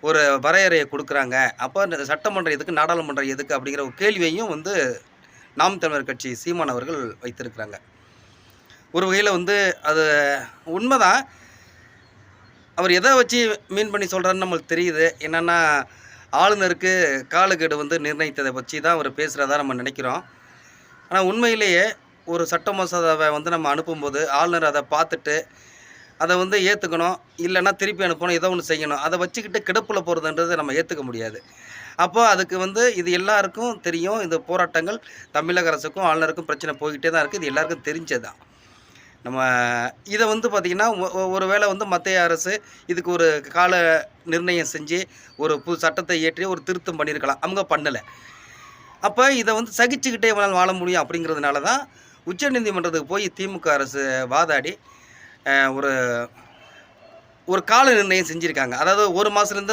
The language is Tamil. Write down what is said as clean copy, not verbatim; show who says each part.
Speaker 1: ஒரு வரையறையை கொடுக்குறாங்க. அப்போ இந்த சட்டமன்றம் எதுக்கு, நாடாளுமன்றம் எதுக்கு அப்படிங்கிற ஒரு கேள்வியையும் வந்து நாம் தமிழர் கட்சி சீமான் அவர்கள் வைத்திருக்கிறாங்க. ஒரு வகையில வந்து அது உண்மதான். அவர் எத வச்சு மீன் பண்ணி சொல்றாருன்னு நம்மளுக்கு தெரியுது. என்னன்னா, ஆளுநருக்கு காலக்கெடு வந்து நிர்ணயித்தத வச்சு தான் அவர் பேசுறதா நம்ம நினைக்கிறோம். ஆனா உண்மையிலேயே ஒரு சட்ட மசோதாவ வந்து நம்ம அனுப்பும்போது, ஆளுநர் அத பார்த்துட்டு, அத வந்து ஏத்துக்கணும். இல்லன்னா திருப்பி அனுப்பணும். ஏதோ ஒண்ணு செய்யணும். அத வச்சுக்கிட்டு கிடப்புல போறதுன்றத நம்ம ஏத்துக்க முடியாது. அப்போ அதுக்கு வந்து இது எல்லாருக்கும் தெரியும். இந்த போராட்டங்கள் தமிழக அரசுக்கும், ஆளுநருக்கும் பிரச்சனை போய்க்கிட்டே தான் இருக்கு. இது எல்லாருக்கும் தெரிஞ்சது தான். நம்ம இத வந்து பார்த்தீங்கன்னா, ஒரு வேள வந்து மத்திய அரசு இதுக்கு ஒரு கால நிர்ணயம் செஞ்சு, ஒரு புது சட்டத்தை இயற்றி ஒரு திருத்தம் பண்ணியிருக்கலாம். அவங்க பண்ணல. அப்ப இத வந்து சகிச்சுக்கிட்டே இவங்களால வாழ முடியும் அப்படிங்கிறதுனால தான், உச்சநீதிமன்றத்துக்கு போய் திமுக அரசு வாதாடி, ஒரு ஒரு கால நிர்ணயம் செஞ்சிருக்காங்க. அதாவது 1 மாசத்துலேருந்து